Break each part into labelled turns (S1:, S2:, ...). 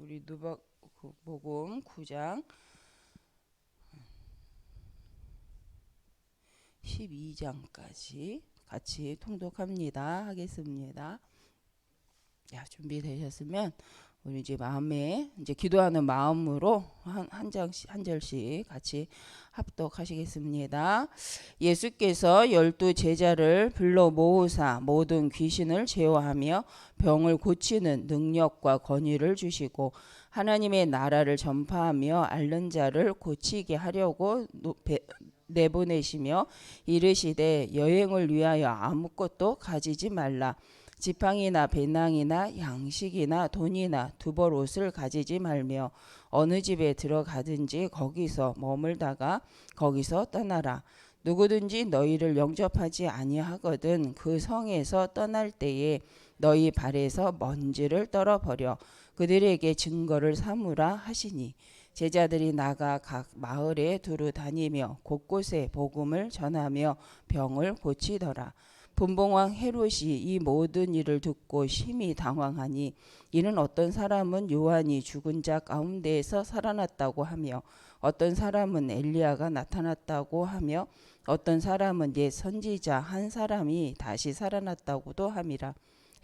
S1: 우리 누가복음 9장 12장까지 같이 통독합니다. 하겠습니다. 야, 준비되셨으면 우리 이제 마음에 이제 기도하는 마음으로 한 장씩 한 절씩 같이 합독하시겠습니다. 예수께서 12 제자를 불러 모으사 모든 귀신을 제어하며 병을 고치는 능력과 권위를 주시고 하나님의 나라를 전파하며 앓는 자를 고치게 하려고 내보내시며 이르시되 여행을 위하여 아무것도 가지지 말라. 지팡이나 배낭이나 양식이나 돈이나 두벌 옷을 가지지 말며 어느 집에 들어가든지 거기서 머물다가 거기서 떠나라. 누구든지 너희를 영접하지 아니하거든 그 성에서 떠날 때에 너희 발에서 먼지를 떨어버려 그들에게 증거를 삼으라 하시니 제자들이 나가 각 마을에 두루 다니며 곳곳에 복음을 전하며 병을 고치더라. 분봉왕 헤롯이 이 모든 일을 듣고 심히 당황하니 이는 어떤 사람은 요한이 죽은 자 가운데에서 살아났다고 하며 어떤 사람은 엘리야가 나타났다고 하며 어떤 사람은 옛 선지자 한 사람이 다시 살아났다고도 함이라.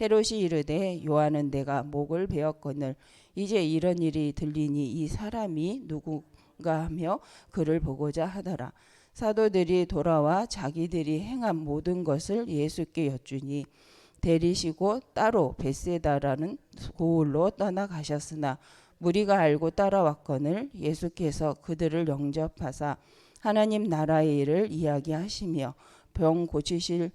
S1: 헤롯이 이르되 요한은 내가 목을 베었거늘 이제 이런 일이 들리니 이 사람이 누군가 하며 그를 보고자 하더라. 사도들이 돌아와 자기들이 행한 모든 것을 예수께 여쭈니 데리시고 따로 벳세다라는 고을로 떠나가셨으나 무리가 알고 따라왔거늘 예수께서 그들을 영접하사 하나님 나라의 일을 이야기하시며 병 고칠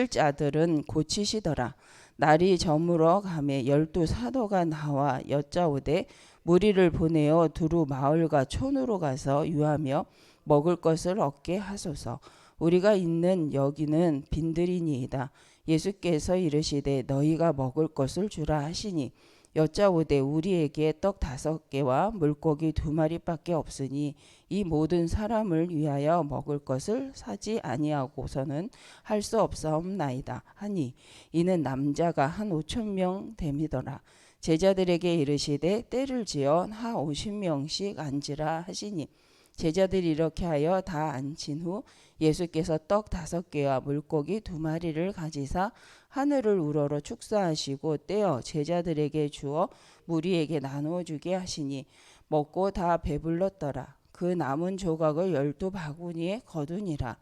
S1: 자들은 고치시더라. 날이 저물어 가매 12 사도가 나와 여짜오되 무리를 보내어 두루 마을과 촌으로 가서 유하며 먹을 것을 얻게 하소서. 우리가 있는 여기는 빈들이니이다. 예수께서 이르시되 너희가 먹을 것을 주라 하시니 여짜오되 우리에게 떡 5개와 물고기 2마리밖에 없으니 이 모든 사람을 위하여 먹을 것을 사지 아니하고서는 할 수 없사옵나이다 하니 이는 남자가 한 5,000명 됨이더라. 제자들에게 이르시되 때를 지어 하 50명씩 앉으라 하시니 제자들이 이렇게 하여 다 앉힌 후 예수께서 떡 5개와 물고기 2마리를 가지사 하늘을 우러러 축사하시고 떼어 제자들에게 주어 무리에게 나누어 주게 하시니 먹고 다 배불렀더라. 그 남은 조각을 12 바구니에 거두니라.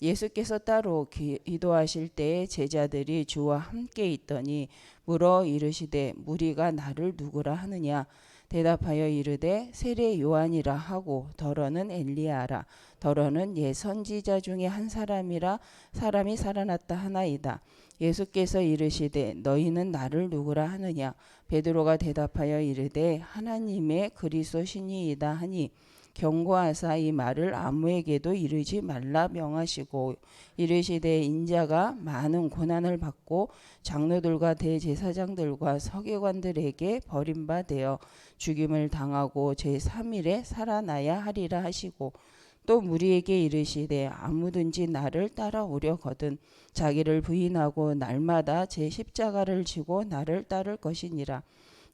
S1: 예수께서 따로 기도하실 때에 제자들이 주와 함께 있더니 물어 이르시되 무리가 나를 누구라 하느냐. 대답하여 이르되 세례 요한이라 하고 더러는 엘리야라. 더러는 옛 선지자 중에 한 사람이라 사람이 살아났다 하나이다. 예수께서 이르시되 너희는 나를 누구라 하느냐. 베드로가 대답하여 이르되 하나님의 그리스도시니이다 하니 경고하사 이 말을 아무에게도 이르지 말라 명하시고 이르시되 인자가 많은 고난을 받고 장로들과 대제사장들과 서기관들에게 버림받아 죽임을 당하고 제3일에 살아나야 하리라 하시고 또 무리에게 이르시되 아무든지 나를 따라오려거든 자기를 부인하고 날마다 제 십자가를 지고 나를 따를 것이니라.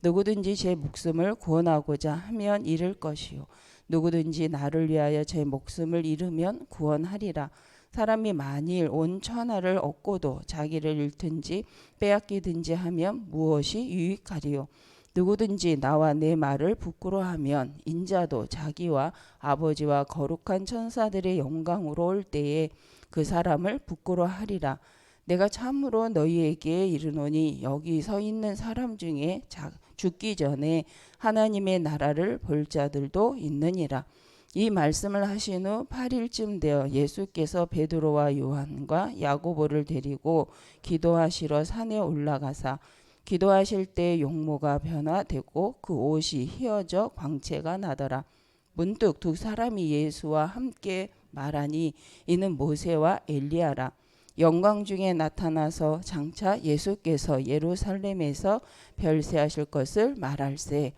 S1: 누구든지 제 목숨을 구원하고자 하면 잃을 것이요 누구든지 나를 위하여 제 목숨을 잃으면 구원하리라. 사람이 만일 온 천하를 얻고도 자기를 잃든지 빼앗기든지 하면 무엇이 유익하리요. 누구든지 나와 내 말을 부끄러워하면 인자도 자기와 아버지와 거룩한 천사들의 영광으로 올 때에 그 사람을 부끄러워하리라. 내가 참으로 너희에게 이르노니 여기 서 있는 사람 중에 죽기 전에 하나님의 나라를 볼 자들도 있느니라. 이 말씀을 하신 후 8일쯤 되어 예수께서 베드로와 요한과 야고보를 데리고 기도하시러 산에 올라가사 기도하실 때 용모가 변화되고 그 옷이 휘어져 광채가 나더라. 문득 2 사람이 예수와 함께 말하니 이는 모세와 엘리야라. 영광 중에 나타나서 장차 예수께서 예루살렘에서 별세하실 것을 말할세.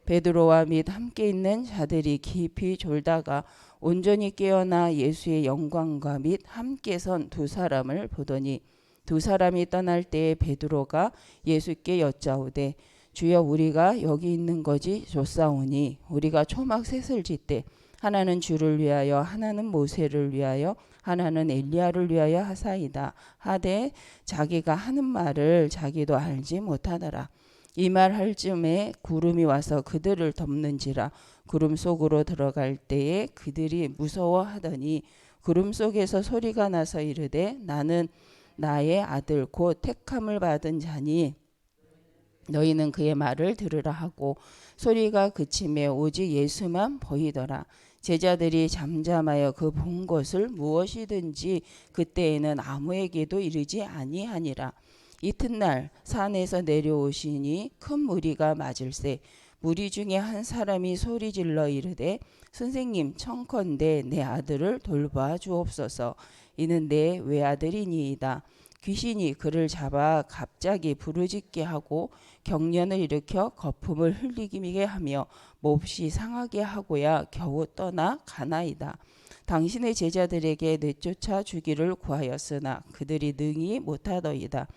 S1: 베드로와 및 함께 있는 자들이 깊이 졸다가 온전히 깨어나 예수의 영광과 및 함께 선 2 사람을 보더니 2 사람이 떠날 때에 베드로가 예수께 여짜오되 주여 우리가 여기 있는 거지 좋사오니 우리가 초막 셋을 짓되 하나는 주를 위하여 하나는 모세를 위하여 하나는 엘리야를 위하여 하사이다 하되 자기가 하는 말을 자기도 알지 못하더라. 이 말 할 즈음에 구름이 와서 그들을 덮는지라. 구름 속으로 들어갈 때에 그들이 무서워하더니 구름 속에서 소리가 나서 이르되 나는 나의 아들 곧 택함을 받은 자니 너희는 그의 말을 들으라 하고 소리가 그치매 오직 예수만 보이더라. 제자들이 잠잠하여 그 본 것을 무엇이든지 그때에는 아무에게도 이르지 아니하니라. 이튿날 산에서 내려오시니 큰 무리가 맞을세. 무리 중에 한 사람이 소리질러 이르되 선생님 청컨대 내 아들을 돌봐 주옵소서. 이는 내 외아들이니이다. 귀신이 그를 잡아 갑자기 부르짖게 하고 경련을 일으켜 거품을 흘리게 하며 몹시 상하게 하고야 겨우 떠나 가나이다. 당신의 제자들에게 내쫓아 주기를 구하였으나 그들이 능히 못하더이다.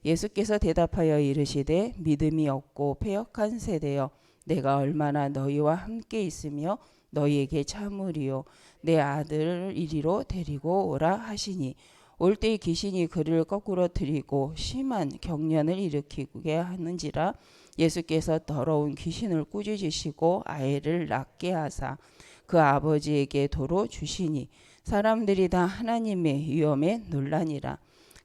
S1: 예수께서 대답하여 이르시되 믿음이 없고 패역한 세대여 내가 얼마나 너희와 함께 있으며 너희에게 참으리요 내 아들을 이리로 데리고 오라 하시니 올 때 귀신이 그를 거꾸로 들이고 심한 경련을 일으키게 하는지라. 예수께서 더러운 귀신을 꾸짖으시고 아이를 낫게 하사 그 아버지에게 도로 주시니 사람들이 다 하나님의 위엄에 놀라니라.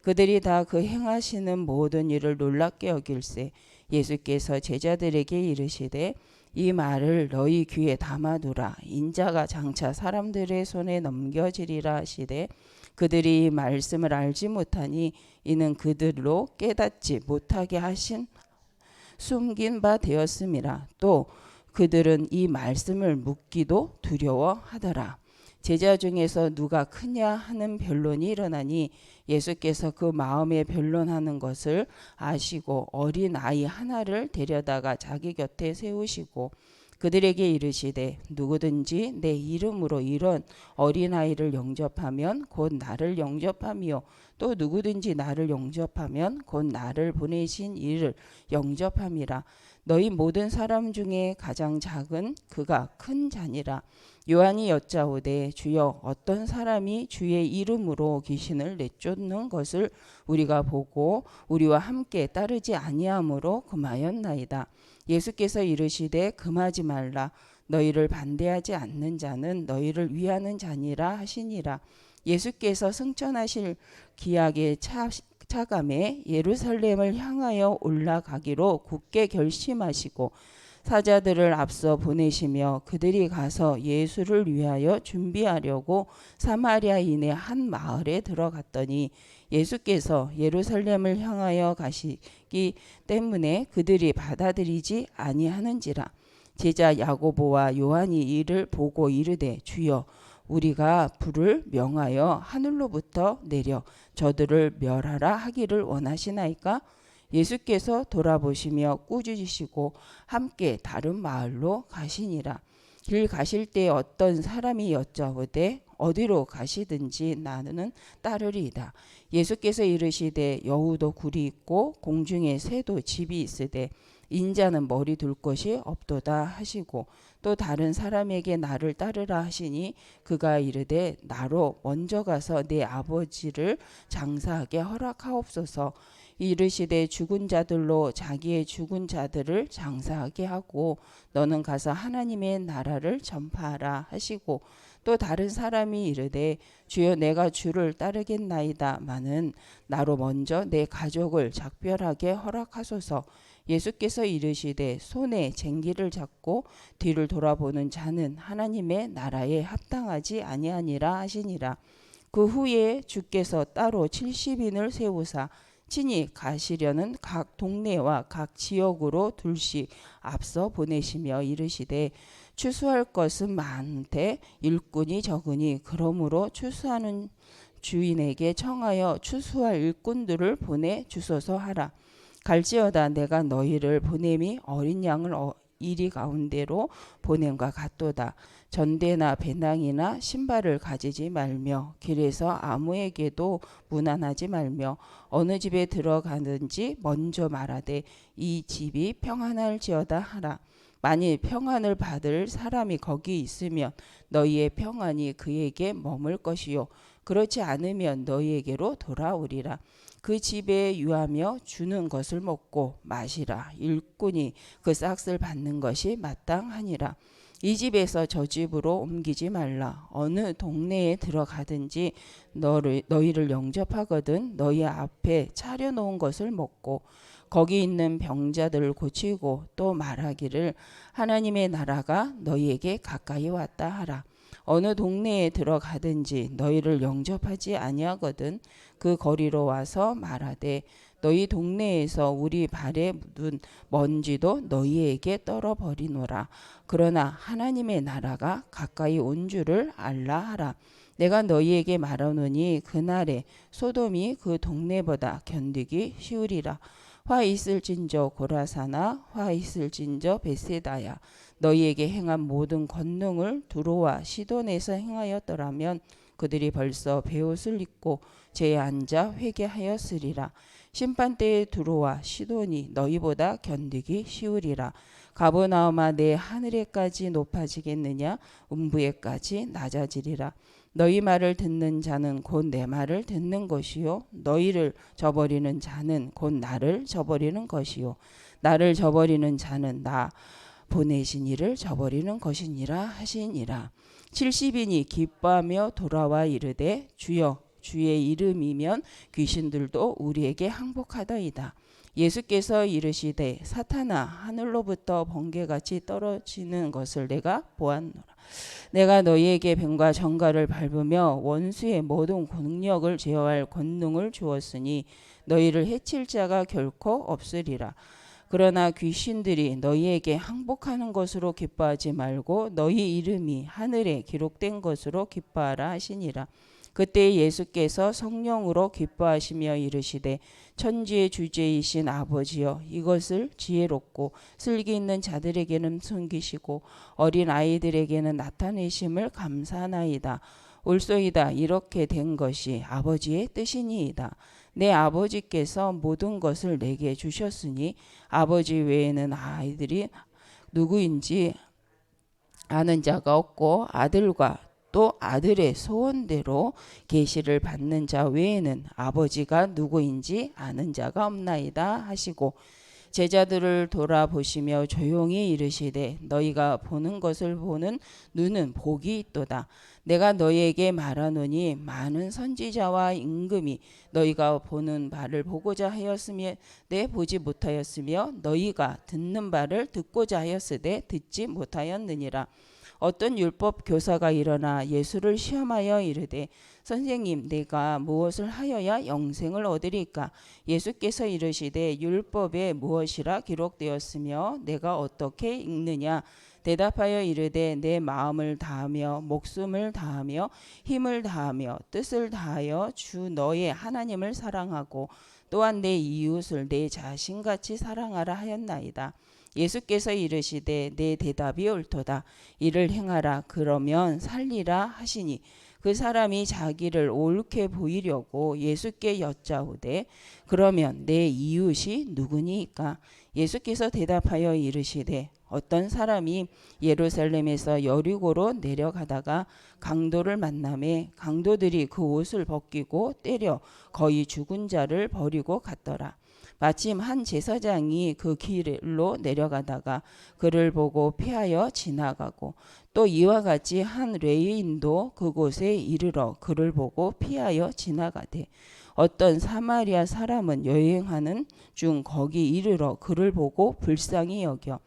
S1: 그들이 다 그 행하시는 모든 일을 놀랍게 여길세. 예수께서 제자들에게 이르시되 이 말을 너희 귀에 담아두라. 인자가 장차 사람들의 손에 넘겨지리라 하시되 그들이 이 말씀을 알지 못하니 이는 그들로 깨닫지 못하게 하신 숨긴 바 되었음이라. 또 그들은 이 말씀을 묻기도 두려워하더라. 제자 중에서 누가 크냐 하는 변론이 일어나니 예수께서 그 마음에 변론하는 것을 아시고 어린 아이 하나를 데려다가 자기 곁에 세우시고 그들에게 이르시되 누구든지 내 이름으로 이런 어린아이를 영접하면 곧 나를 영접하며 또 누구든지 나를 영접하면 곧 나를 보내신 이를 영접함이라. 너희 모든 사람 중에 가장 작은 그가 큰 자니라. 요한이 여짜오되 주여 어떤 사람이 주의 이름으로 귀신을 내쫓는 것을 우리가 보고 우리와 함께 따르지 아니하므로 금하였나이다. 예수께서 이르시되 금하지 말라. 너희를 반대하지 않는 자는 너희를 위하는 자니라 하시니라. 예수께서 승천하실 기약의 차감에 예루살렘을 향하여 올라가기로 굳게 결심하시고 사자들을 앞서 보내시며 그들이 가서 예수를 위하여 준비하려고 사마리아인의 한 마을에 들어갔더니 예수께서 예루살렘을 향하여 가시기 때문에 그들이 받아들이지 아니하는지라. 제자 야고보와 요한이 이를 보고 이르되 주여 우리가 불을 명하여 하늘로부터 내려 저들을 멸하라 하기를 원하시나이까? 예수께서 돌아보시며 꾸짖으시고 함께 다른 마을로 가시니라. 길 가실 때 어떤 사람이 여짜오되 어디로 가시든지 나는 따르리이다. 예수께서 이르시되 여우도 굴이 있고 공중에 새도 집이 있으되 인자는 머리 둘 것이 없도다 하시고 또 다른 사람에게 나를 따르라 하시니 그가 이르되 나로 먼저 가서 내 아버지를 장사하게 허락하옵소서. 이르시되 죽은 자들로 자기의 죽은 자들을 장사하게 하고 너는 가서 하나님의 나라를 전파하라 하시고 또 다른 사람이 이르되 주여 내가 주를 따르겠나이다 마는 나로 먼저 내 가족을 작별하게 허락하소서. 예수께서 이르시되 손에 쟁기를 잡고 뒤를 돌아보는 자는 하나님의 나라에 합당하지 아니하니라 하시니라. 그 후에 주께서 따로 70인을 세우사 친히 가시려는 각 동네와 각 지역으로 둘씩 앞서 보내시며 이르시되 추수할 것은 많되 일꾼이 적으니 그러므로 추수하는 주인에게 청하여 추수할 일꾼들을 보내 주소서 하라. 갈지어다 내가 너희를 보냄이 어린 양을 이리 가운데로 보냄과 같도다. 전대나 배낭이나 신발을 가지지 말며 길에서 아무에게도 무난하지 말며 어느 집에 들어가든지 먼저 말하되 이 집이 평안할지어다 하라. 만일 평안을 받을 사람이 거기 있으면 너희의 평안이 그에게 머물 것이요 그렇지 않으면 너희에게로 돌아오리라. 그 집에 유하며 주는 것을 먹고 마시라. 일꾼이 그 싹을 받는 것이 마땅하니라. 이 집에서 저 집으로 옮기지 말라. 어느 동네에 들어가든지 너희를 영접하거든 너희 앞에 차려놓은 것을 먹고 거기 있는 병자들을 고치고 또 말하기를 하나님의 나라가 너희에게 가까이 왔다 하라. 어느 동네에 들어가든지 너희를 영접하지 아니하거든 그 거리로 와서 말하되 너희 동네에서 우리 발에 묻은 먼지도 너희에게 떨어버리노라. 그러나 하나님의 나라가 가까이 온 줄을 알라 하라. 내가 너희에게 말하노니 그날에 소돔이 그 동네보다 견디기 쉬우리라. 화 있을진저 고라사나 화 있을진저 베세다야. 너희에게 행한 모든 권능을 두로와 시돈에서 행하였더라면 그들이 벌써 베옷을 입고 제에 앉아 회개하였으리라. 심판때에 두로와 시돈이 너희보다 견디기 쉬우리라. 가버나움아 내 하늘에까지 높아지겠느냐 음부에까지 낮아지리라. 너희 말을 듣는 자는 곧 내 말을 듣는 것이요 너희를 저버리는 자는 곧 나를 저버리는 것이요 나를 저버리는 자는 나 보내신 이를 저버리는 것이니라 하시니라. 70인이 기뻐하며 돌아와 이르되 주여 주의 이름이면 귀신들도 우리에게 항복하더이다. 예수께서 이르시되 사탄아 하늘로부터 번개같이 떨어지는 것을 내가 보았노라. 내가 너희에게 뱀과 정갈을 밟으며 원수의 모든 권력을 제어할 권능을 주었으니 너희를 해칠 자가 결코 없으리라. 그러나 귀신들이 너희에게 항복하는 것으로 기뻐하지 말고 너희 이름이 하늘에 기록된 것으로 기뻐하라 하시니라. 그때 예수께서 성령으로 기뻐하시며 이르시되 천지의 주제이신 아버지여 이것을 지혜롭고 슬기 있는 자들에게는 숨기시고 어린 아이들에게는 나타내심을 감사하나이다. 옳소이다. 이렇게 된 것이 아버지의 뜻이니이다. 내 아버지께서 모든 것을 내게 주셨으니 아버지 외에는 아이들이 누구인지 아는 자가 없고 아들과 또 아들의 소원대로 계시를 받는 자 외에는 아버지가 누구인지 아는 자가 없나이다 하시고 제자들을 돌아보시며 조용히 이르시되 너희가 보는 것을 보는 눈은 복이 있도다. 내가 너희에게 말하노니 많은 선지자와 임금이 너희가 보는 바를 보고자 하였으며 보지 못하였으며 너희가 듣는 바를 듣고자 하였으되 듣지 못하였느니라. 어떤 율법 교사가 일어나 예수를 시험하여 이르되 선생님 내가 무엇을 하여야 영생을 얻으리까? 예수께서 이르시되 율법에 무엇이라 기록되었으며 내가 어떻게 읽느냐? 대답하여 이르되 내 마음을 다하며 목숨을 다하며 힘을 다하며 뜻을 다하여 주 너의 하나님을 사랑하고 또한 내 이웃을 내 자신같이 사랑하라 하였나이다. 예수께서 이르시되 내 대답이 옳도다. 이를 행하라. 그러면 살리라 하시니 그 사람이 자기를 옳게 보이려고 예수께 여짜오되 그러면 내 이웃이 누구니이까? 예수께서 대답하여 이르시되 어떤 사람이 예루살렘에서 여리고로 내려가다가 강도를 만나매 강도들이 그 옷을 벗기고 때려 거의 죽은 자를 버리고 갔더라. 마침 한 제사장이 그 길로 내려가다가 그를 보고 피하여 지나가고 또 이와 같이 한 레위인도 그곳에 이르러 그를 보고 피하여 지나가되 어떤 사마리아 사람은 여행하는 중 거기 이르러 그를 보고 불쌍히 여겨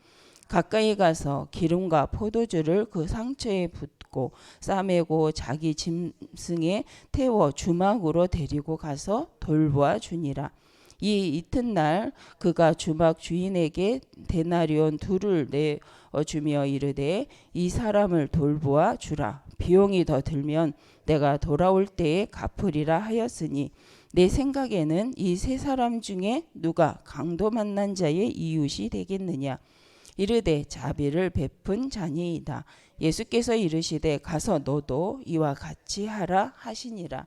S1: 가까이 가서 기름과 포도주를 그 상처에 붓고 싸매고 자기 짐승에 태워 주막으로 데리고 가서 돌보아 주니라. 이 이튿날 그가 주막 주인에게 데나리온 2를 내어주며 이르되 이 사람을 돌보아 주라. 비용이 더 들면 내가 돌아올 때에 갚으리라 하였으니 내 생각에는 이 3 사람 중에 누가 강도 만난 자의 이웃이 되겠느냐? 이르되 자비를 베푼 자니이다. 예수께서 이르시되 가서 너도 이와 같이 하라 하시니라.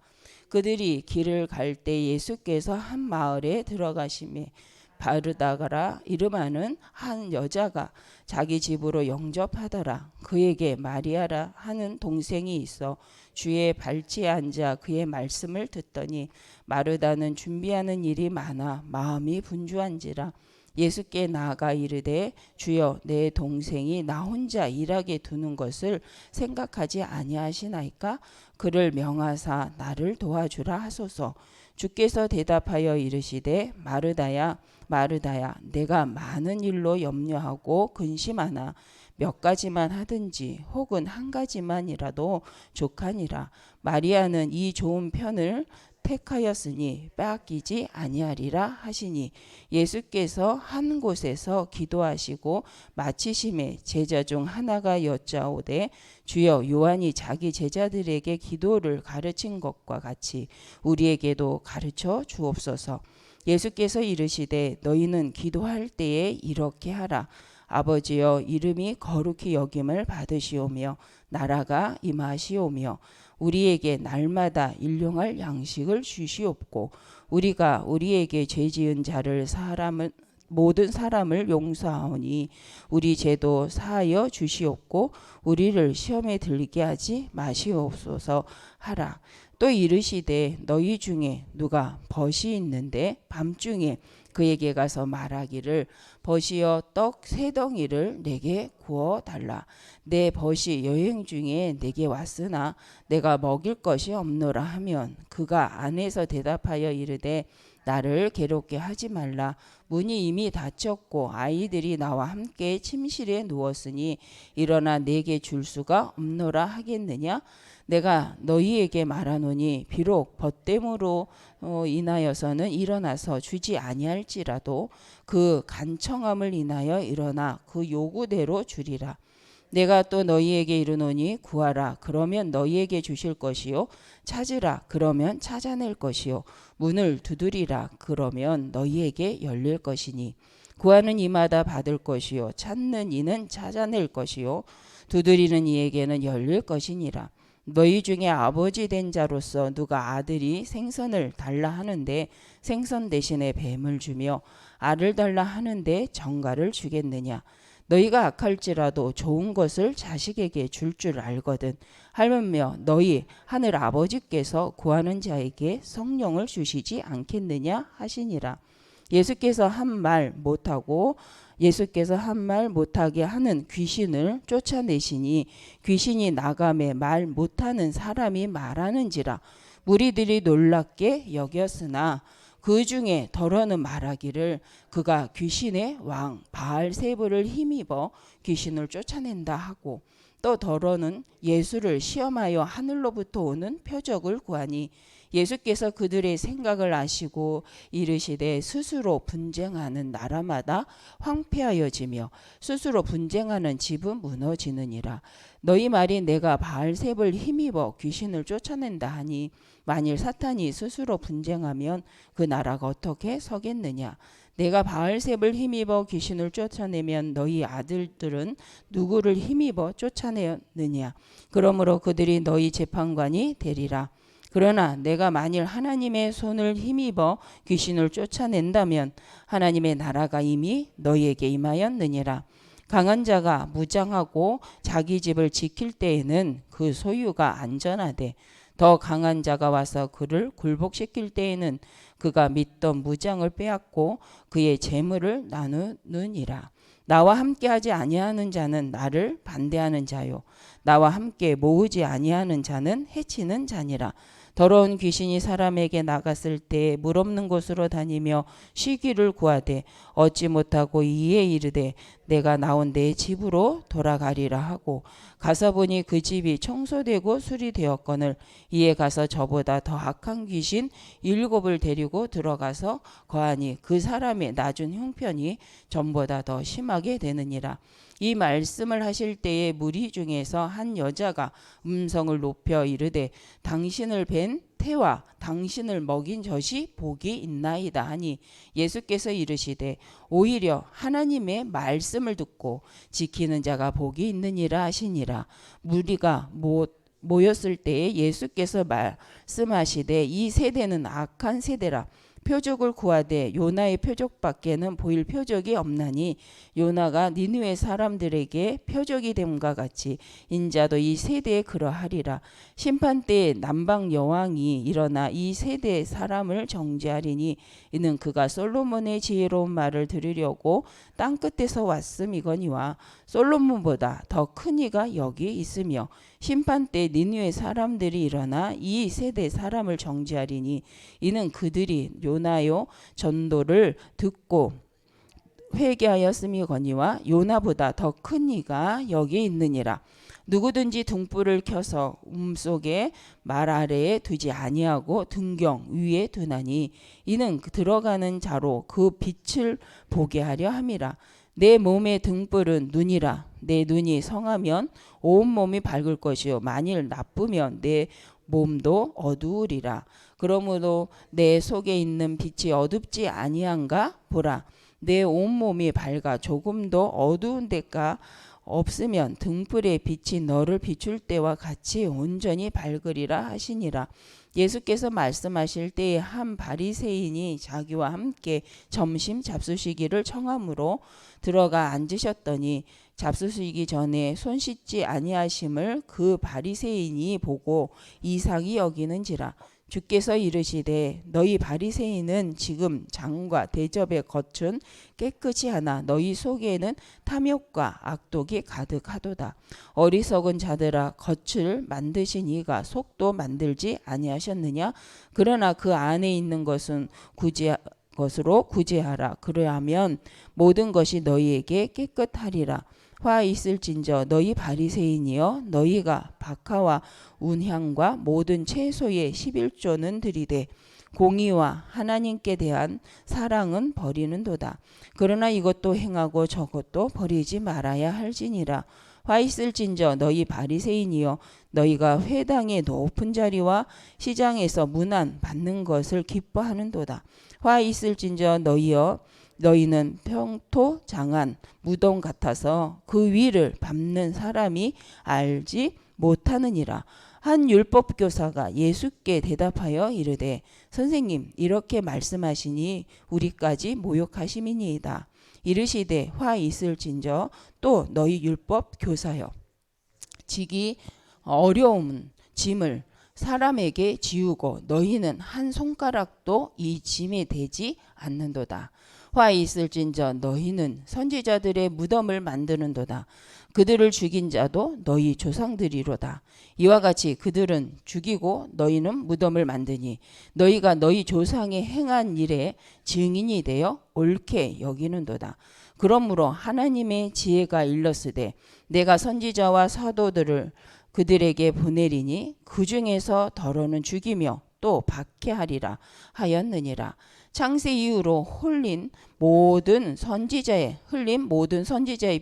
S1: 그들이 길을 갈 때 예수께서 한 마을에 들어가시매 바르다가라 이름하는 한 여자가 자기 집으로 영접하더라. 그에게 마리아라 하는 동생이 있어 주의 발치에 앉아 그의 말씀을 듣더니 마르다는 준비하는 일이 많아 마음이 분주한지라. 예수께 나아가 이르되 주여 내 동생이 나 혼자 일하게 두는 것을 생각하지 아니하시나이까? 그를 명하사 나를 도와주라 하소서. 주께서 대답하여 이르시되 마르다야 마르다야 내가 많은 일로 염려하고 근심하나 몇 가지만 하든지 혹은 한 가지만이라도 족하니라. 마리아는 이 좋은 편을 택하였으니 빼앗기지 아니하리라 하시니 예수께서 한 곳에서 기도하시고 마치심에 제자 중 하나가 여짜오되 주여 요한이 자기 제자들에게 기도를 가르친 것과 같이 우리에게도 가르쳐 주옵소서. 예수께서 이르시되 너희는 기도할 때에 이렇게 하라. 아버지여 이름이 거룩히 여김을 받으시오며 나라가 임하시오며 우리에게 날마다 일용할 양식을 주시옵고 우리가 우리에게 죄지은 자를 모든 사람을 용서하오니 우리 죄도 사하여 주시옵고 우리를 시험에 들게 하지 마시옵소서 하라. 또 이르시되 너희 중에 누가 벗이 있는데 밤중에 그에게 가서 말하기를 벗이여 떡 3덩이를 내게 구워 달라. 내 벗이 여행 중에 내게 왔으나 내가 먹일 것이 없노라 하면 그가 안에서 대답하여 이르되 나를 괴롭게 하지 말라. 문이 이미 닫혔고 아이들이 나와 함께 침실에 누웠으니 일어나 내게 줄 수가 없노라 하겠느냐? 내가 너희에게 말하노니 비록 벗됨으로 인하여서는 일어나서 주지 아니할지라도 그 간청함을 인하여 일어나 그 요구대로 주리라. 내가 또 너희에게 이르노니 구하라 그러면 너희에게 주실 것이요 찾으라 그러면 찾아낼 것이요 문을 두드리라 그러면 너희에게 열릴 것이니 구하는 이마다 받을 것이요 찾는 이는 찾아낼 것이요 두드리는 이에게는 열릴 것이니라. 너희 중에 아버지 된 자로서 누가 아들이 생선을 달라 하는데 생선 대신에 뱀을 주며 알을 달라 하는데 정갈을 주겠느냐? 너희가 악할지라도 좋은 것을 자식에게 줄 줄 알거든. 하물며 너희 하늘 아버지께서 구하는 자에게 성령을 주시지 않겠느냐 하시니라. 예수께서 한 말 못하게 하는 귀신을 쫓아내시니 귀신이 나감에 말 못하는 사람이 말하는지라. 무리들이 놀랍게 여겼으나 그 중에 더러는 말하기를 그가 귀신의 왕 바알세불을 힘입어 귀신을 쫓아낸다 하고 또 더러는 예수를 시험하여 하늘로부터 오는 표적을 구하니 예수께서 그들의 생각을 아시고 이르시되 스스로 분쟁하는 나라마다 황폐하여지며 스스로 분쟁하는 집은 무너지느니라. 너희 말이 내가 바알세불 힘입어 귀신을 쫓아낸다 하니 만일 사탄이 스스로 분쟁하면 그 나라가 어떻게 서겠느냐. 내가 바알세불 힘입어 귀신을 쫓아내면 너희 아들들은 누구를 힘입어 쫓아내느냐. 그러므로 그들이 너희 재판관이 되리라. 그러나 내가 만일 하나님의 손을 힘입어 귀신을 쫓아낸다면 하나님의 나라가 이미 너희에게 임하였느니라. 강한 자가 무장하고 자기 집을 지킬 때에는 그 소유가 안전하되 더 강한 자가 와서 그를 굴복시킬 때에는 그가 믿던 무장을 빼앗고 그의 재물을 나누느니라. 나와 함께하지 아니하는 자는 나를 반대하는 자요 나와 함께 모으지 아니하는 자는 해치는 자니라. 더러운 귀신이 사람에게 나갔을 때 물 없는 곳으로 다니며 쉬기를 구하되 얻지 못하고 이에 이르되 내가 나온 내 집으로 돌아가리라 하고 가서 보니 그 집이 청소되고 수리되었거늘 이에 가서 저보다 더 악한 귀신 7을 데리고 들어가서 거하니 그 사람의 낮은 형편이 전보다 더 심하게 되느니라. 이 말씀을 하실 때에 무리 중에서 한 여자가 음성을 높여 이르되 당신을 뵌 된 태와 당신을 먹인 젖이 복이 있나이다 하니 예수께서 이르시되 오히려 하나님의 말씀을 듣고 지키는 자가 복이 있느니라 하시니라. 무리가 모였을 때에 예수께서 말씀하시되 이 세대는 악한 세대라. 표적을 구하되 요나의 표적밖에는 보일 표적이 없나니 요나가 니느웨 사람들에게 표적이 됨과 같이 인자도 이 세대에 그러하리라. 심판 때에 남방 여왕이 일어나 이 세대의 사람을 정죄하리니 이는 그가 솔로몬의 지혜로운 말을 들으려고 땅 끝에서 왔음이거니와 솔로몬보다 더 큰 이가 여기 있으며 심판 때 니느웨 사람들이 일어나 이 세대 사람을 정죄하리니 이는 그들이 요나요 전도를 듣고 회개하였음이거니와 요나보다 더 큰 이가 여기 있느니라. 누구든지 등불을 켜서 속에 말 아래에 두지 아니하고 등경 위에 두나니 이는 들어가는 자로 그 빛을 보게 하려 함이라. 내 몸의 등불은 눈이라. 내 눈이 성하면 온 몸이 밝을 것이요 만일 나쁘면 내 몸도 어두우리라. 그러므로 내 속에 있는 빛이 어둡지 아니한가 보라. 내 온몸이 밝아 조금도 어두운 데가 없으면 등불의 빛이 너를 비출 때와 같이 온전히 밝으리라 하시니라. 예수께서 말씀하실 때에 한 바리새인이 자기와 함께 점심 잡수시기를 청함으로 들어가 앉으셨더니 잡수시기 전에 손 씻지 아니하심을 그 바리새인이 보고 이상히 여기는지라. 주께서 이르시되 너희 바리새인은 지금 장과 대접의 겉은 깨끗이 하나 너희 속에는 탐욕과 악독이 가득하도다. 어리석은 자들아 겉을 만드신 이가 속도 만들지 아니하셨느냐. 그러나 그 안에 있는 것은 것으로 구제하라. 그러하면 모든 것이 너희에게 깨끗하리라. 화 있을진저 너희 바리새인이여 너희가 박하와 운향과 모든 채소의 11조는 드리되 공의와 하나님께 대한 사랑은 버리는도다. 그러나 이것도 행하고 저것도 버리지 말아야 할지니라. 화 있을진저 너희 바리새인이여 너희가 회당의 높은 자리와 시장에서 문안 받는 것을 기뻐하는도다. 화 있을진저 너희여 너희는 평토 장한 무덤 같아서 그 위를 밟는 사람이 알지 못하느니라. 한 율법 교사가 예수께 대답하여 이르되 선생님 이렇게 말씀하시니 우리까지 모욕하심이니이다. 이르시되 화 있을진저 또 너희 율법 교사여 지기 어려운 짐을 사람에게 지우고 너희는 한 손가락도 이 짐에 대지 않는도다. 화 있을진저 너희는 선지자들의 무덤을 만드는도다. 그들을 죽인 자도 너희 조상들이로다. 이와 같이 그들은 죽이고 너희는 무덤을 만드니 너희가 너희 조상의 행한 일에 증인이 되어 옳게 여기는도다. 그러므로 하나님의 지혜가 일렀으되 내가 선지자와 사도들을 그들에게 보내리니 그 중에서 더러는 죽이며 또 박해하리라 하였느니라. 창세 이후로 흘린 모든 선지자의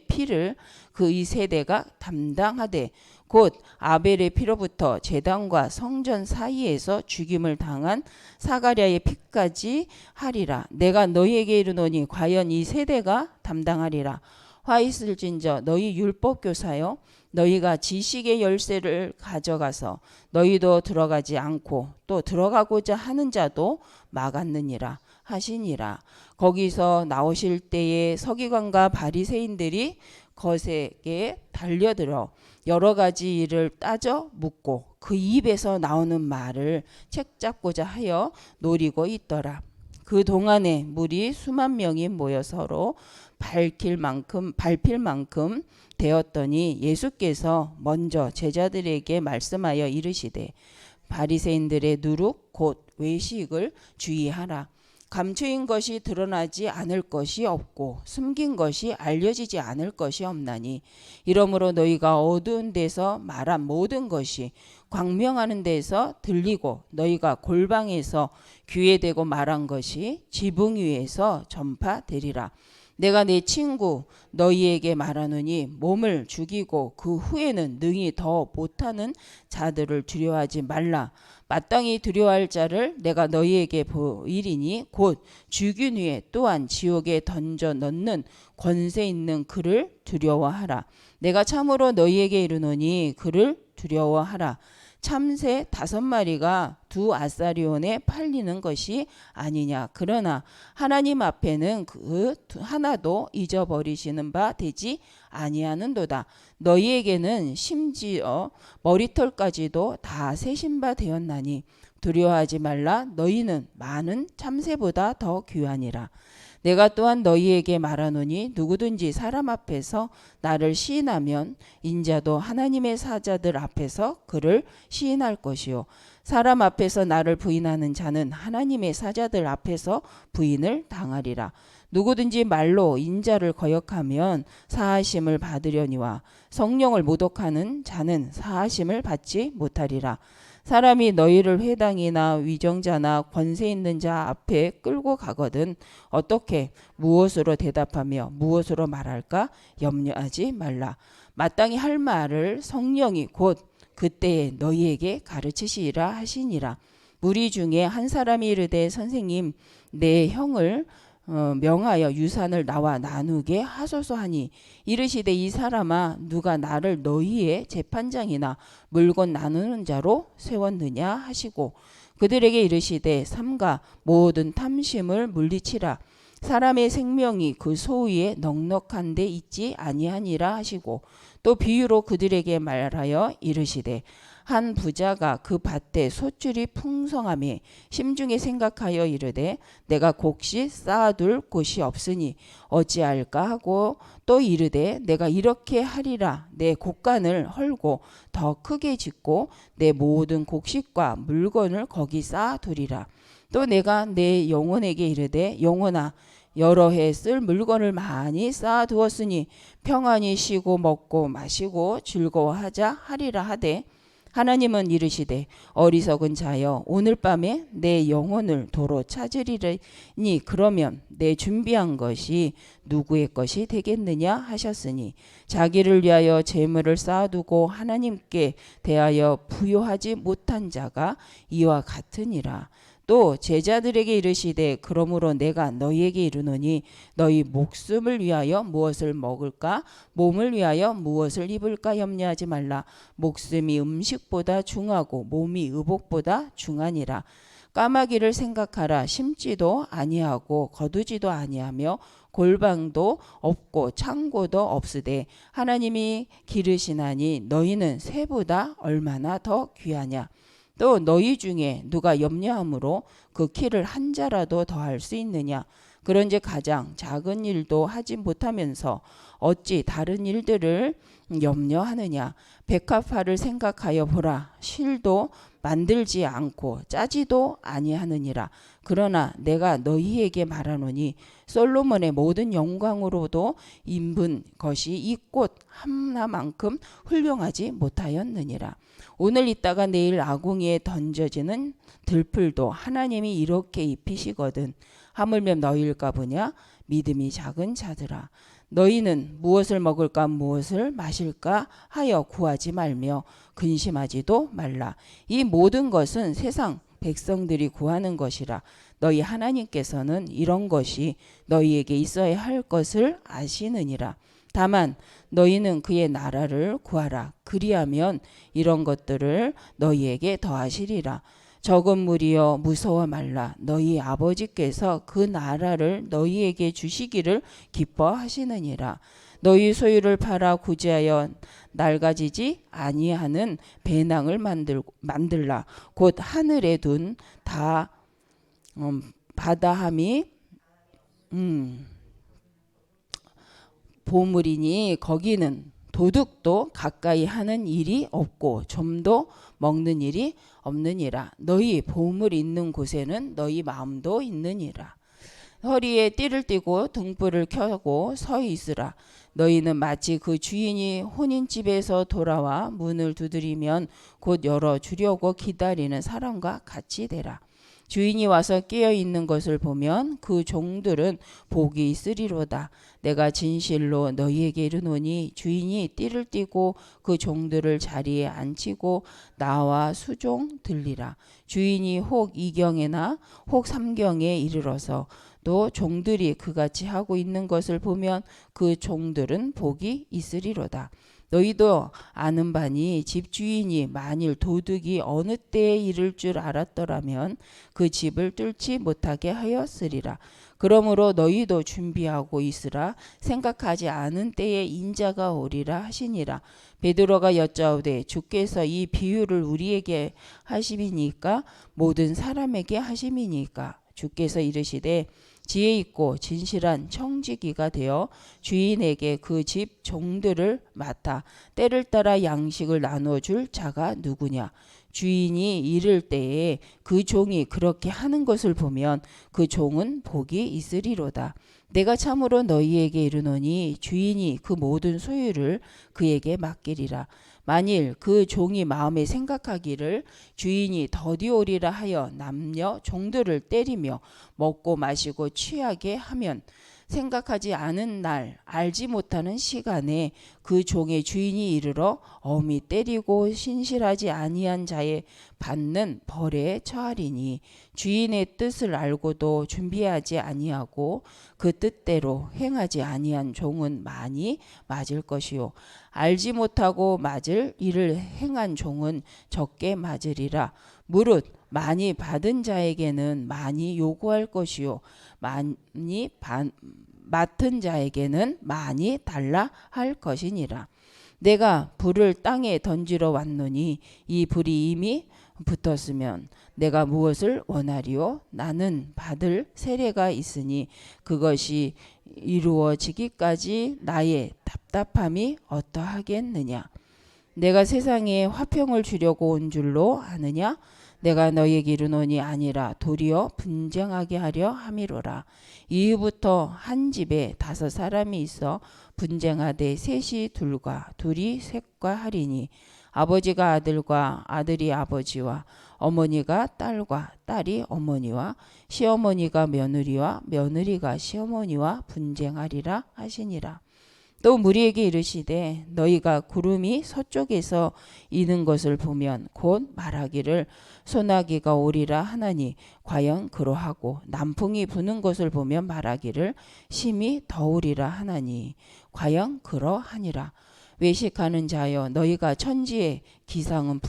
S1: 피를 그 이 세대가 담당하되 곧 아벨의 피로부터 제단과 성전 사이에서 죽임을 당한 사가랴의 피까지 하리라. 내가 너희에게 이르노니 과연 이 세대가 담당하리라. 화 있을진저 너희 율법 교사여 너희가 지식의 열쇠를 가져가서 너희도 들어가지 않고 또 들어가고자 하는 자도 막았느니라 하시니라. 거기서 나오실 때에 서기관과 바리새인들이 거세게 달려들어 여러 가지 일을 따져 묻고 그 입에서 나오는 말을 책잡고자 하여 노리고 있더라. 그 동안에 무리 수만 명이 모여 서로 밟힐 만큼 되었더니 예수께서 먼저 제자들에게 말씀하여 이르시되 바리새인들의 누룩 곧 외식을 주의하라. 감추인 것이 드러나지 않을 것이 없고 숨긴 것이 알려지지 않을 것이 없나니 이러므로 너희가 어두운 데서 말한 모든 것이 광명하는 데서 들리고 너희가 골방에서 귀에 대고 말한 것이 지붕 위에서 전파되리라. 내가 내 친구 너희에게 말하노니 몸을 죽이고 그 후에는 능히 더 못하는 자들을 두려워하지 말라. 마땅히 두려워할 자를 내가 너희에게 보이리니 곧 죽인 후에 또한 지옥에 던져 넣는 권세 있는 그를 두려워하라. 내가 참으로 너희에게 이르노니 그를 두려워하라. 참새 5마리가 2아사리온에 팔리는 것이 아니냐. 그러나 하나님 앞에는 그 하나도 잊어버리시는 바 되지 아니하는도다. 너희에게는 심지어 머리털까지도 다 세신 바 되었나니 두려워하지 말라. 너희는 많은 참새보다 더 귀하니라. 내가 또한 너희에게 말하노니 누구든지 사람 앞에서 나를 시인하면 인자도 하나님의 사자들 앞에서 그를 시인할 것이요 사람 앞에서 나를 부인하는 자는 하나님의 사자들 앞에서 부인을 당하리라. 누구든지 말로 인자를 거역하면 사하심을 받으려니와 성령을 모독하는 자는 사하심을 받지 못하리라. 사람이 너희를 회당이나 위정자나 권세 있는 자 앞에 끌고 가거든 어떻게 무엇으로 대답하며 무엇으로 말할까 염려하지 말라. 마땅히 할 말을 성령이 곧 그때에 너희에게 가르치시리라 하시니라. 무리 중에 한 사람이 이르되 선생님 내 형을 명하여 유산을 나와 나누게 하소서 하니 이르시되 이 사람아 누가 나를 너희의 재판장이나 물건 나누는 자로 세웠느냐 하시고 그들에게 이르시되 삼가 모든 탐심을 물리치라. 사람의 생명이 그 소위에 넉넉한 데 있지 아니하니라 하시고 또 비유로 그들에게 말하여 이르시되 한 부자가 그 밭에 소출이 풍성함에 심중에 생각하여 이르되 내가 곡식 쌓아둘 곳이 없으니 어찌할까 하고 또 이르되 내가 이렇게 하리라. 내 곡간을 헐고 더 크게 짓고 내 모든 곡식과 물건을 거기 쌓아두리라. 또 내가 내 영혼에게 이르되 영혼아 여러 해 쓸 물건을 많이 쌓아두었으니 평안히 쉬고 먹고 마시고 즐거워하자 하리라 하되 하나님은 이르시되 어리석은 자여 오늘 밤에 내 영혼을 도로 찾으리니 그러면 내 준비한 것이 누구의 것이 되겠느냐 하셨으니 자기를 위하여 재물을 쌓아두고 하나님께 대하여 부요하지 못한 자가 이와 같으니라. 또 제자들에게 이르시되 그러므로 내가 너희에게 이르노니 너희 목숨을 위하여 무엇을 먹을까 몸을 위하여 무엇을 입을까 염려하지 말라. 목숨이 음식보다 중하고 몸이 의복보다 중하니라. 까마귀를 생각하라. 심지도 아니하고 거두지도 아니하며 골방도 없고 창고도 없으되 하나님이 기르시나니 너희는 새보다 얼마나 더 귀하냐. 또 너희 중에 누가 염려함으로 그 키를 한 자라도 더할 수 있느냐. 그런즉 가장 작은 일도 하지 못하면서 어찌 다른 일들을 염려하느냐. 백합화를 생각하여 보라. 실도 만들지 않고 짜지도 아니하느니라. 그러나 내가 너희에게 말하노니 솔로몬의 모든 영광으로도 입은 것이 이 꽃 하나만큼 훌륭하지 못하였느니라. 오늘 있다가 내일 아궁이에 던져지는 들풀도 하나님이 이렇게 입히시거든 하물며 너희일까 보냐. 믿음이 작은 자들아 너희는 무엇을 먹을까 무엇을 마실까 하여 구하지 말며 근심하지도 말라. 이 모든 것은 세상 백성들이 구하는 것이라. 너희 하나님께서는 이런 것이 너희에게 있어야 할 것을 아시느니라. 다만 너희는 그의 나라를 구하라. 그리하면 이런 것들을 너희에게 더하시리라. 적은 무리여 무서워 말라. 너희 아버지께서 그 나라를 너희에게 주시기를 기뻐하시느니라. 너희 소유를 팔아 구제하여 낡아지지 아니하는 배낭을 만들라. 곧 하늘에 둔 다 바다함이 보물이니 거기는 도둑도 가까이 하는 일이 없고 좀도 먹는 일이 없느니라. 너희 보물 있는 곳에는 너희 마음도 있느니라. 허리에 띠를 띠고 등불을 켜고 서 있으라. 너희는 마치 그 주인이 혼인집에서 돌아와 문을 두드리면 곧 열어주려고 기다리는 사람과 같이 되라. 주인이 와서 깨어 있는 것을 보면 그 종들은 복이 있으리로다. 내가 진실로 너희에게 이르노니 주인이 띠를 띠고 그 종들을 자리에 앉히고 나와 수종 들리라. 주인이 혹 이경에나 혹 삼경에 이르러서 또 종들이 그같이 하고 있는 것을 보면 그 종들은 복이 있으리로다. 너희도 아는 바니 집주인이 만일 도둑이 어느 때에 이를 줄 알았더라면 그 집을 뚫지 못하게 하였으리라. 그러므로 너희도 준비하고 있으라. 생각하지 않은 때에 인자가 오리라 하시니라. 베드로가 여짜오되 주께서 이 비유를 우리에게 하심이니까 모든 사람에게 하심이니까. 주께서 이르시되 지혜 있고 진실한 청지기가 되어 주인에게 그 집 종들을 맡아 때를 따라 양식을 나누어 줄 자가 누구냐. 주인이 이를 때에 그 종이 그렇게 하는 것을 보면 그 종은 복이 있으리로다. 내가 참으로 너희에게 이르노니 주인이 그 모든 소유를 그에게 맡기리라. 만일 그 종이 마음에 생각하기를 주인이 더디오리라 하여 남녀 종들을 때리며 먹고 마시고 취하게 하면 생각하지 않은 날 알지 못하는 시간에 그 종의 주인이 이르러 엄히 때리고 신실하지 아니한 자의 받는 벌에 처하리니 주인의 뜻을 알고도 준비하지 아니하고 그 뜻대로 행하지 아니한 종은 많이 맞을 것이요 알지 못하고 맞을 일을 행한 종은 적게 맞으리라. 무릇 많이 받은 자에게는 많이 요구할 것이요 많이 맡은 자에게는 많이 달라 할 것이니라. 내가 불을 땅에 던지러 왔노니 이 불이 이미 붙었으면 내가 무엇을 원하리요? 나는 받을 세례가 있으니 그것이 이루어지기까지 나의 답답함이 어떠하겠느냐. 내가 세상에 화평을 주려고 온 줄로 아느냐? 내가 너희에게 이르노니 아니라 도리어 분쟁하게 하려 함이로라. 이후부터 한 집에 5 사람이 있어 분쟁하되 셋이 둘과 둘이 셋과 하리니 아버지가 아들과 아들이 아버지와 어머니가 딸과 딸이 어머니와 시어머니가 며느리와 며느리가 시어머니와 분쟁하리라 하시니라. 또 무리에게 이르시되 너희가 구름이 서쪽에서 이는 것을 보면 곧 말하기를 소나기가 오리라 하나니 과연 그러하고 남풍이 부는 것을 보면 말하기를 심히 더우리라 하나니 과연 그러하니라. 외식하는 자여 너희가 천지의 기상은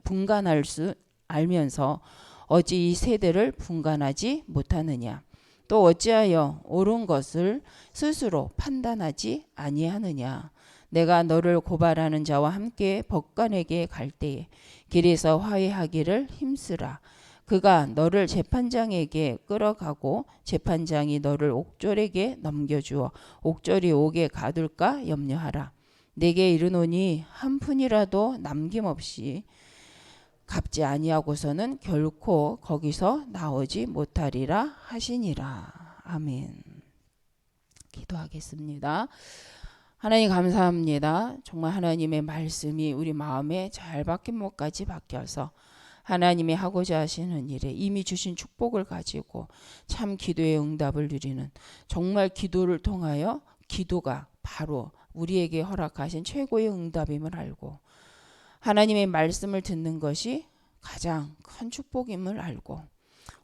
S1: 분간할 수 알면서 어찌 이 세대를 분간하지 못하느냐. 또 어찌하여 옳은 것을 스스로 판단하지 아니하느냐. 내가 너를 고발하는 자와 함께 법관에게 갈 때에 길에서 화해하기를 힘쓰라. 그가 너를 재판장에게 끌어가고 재판장이 너를 옥졸에게 넘겨주어 옥졸이 옥에 가둘까 염려하라. 내게 이르노니 한 푼이라도 남김없이 갚지 아니하고서는 결코 거기서 나오지 못하리라 하시니라. 아멘. 기도하겠습니다. 하나님 감사합니다. 정말 하나님의 말씀이 우리 마음에 잘 박힌 못까지 박혀서 하나님이 하고자 하시는 일에 이미 주신 축복을 가지고 참 기도의 응답을 누리는, 정말 기도를 통하여 기도가 바로 우리에게 허락하신 최고의 응답임을 알고 하나님의 말씀을 듣는 것이 가장 큰 축복임을 알고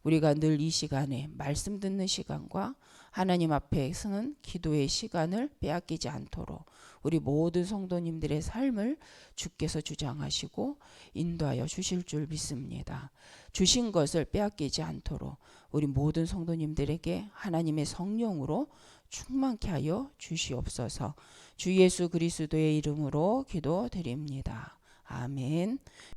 S1: 우리가 늘 이 시간에 말씀 듣는 시간과 하나님 앞에 서는 기도의 시간을 빼앗기지 않도록 우리 모든 성도님들의 삶을 주께서 주장하시고 인도하여 주실 줄 믿습니다. 주신 것을 빼앗기지 않도록 우리 모든 성도님들에게 하나님의 성령으로 충만케 하여 주시옵소서. 주 예수 그리스도의 이름으로 기도드립니다. 아멘.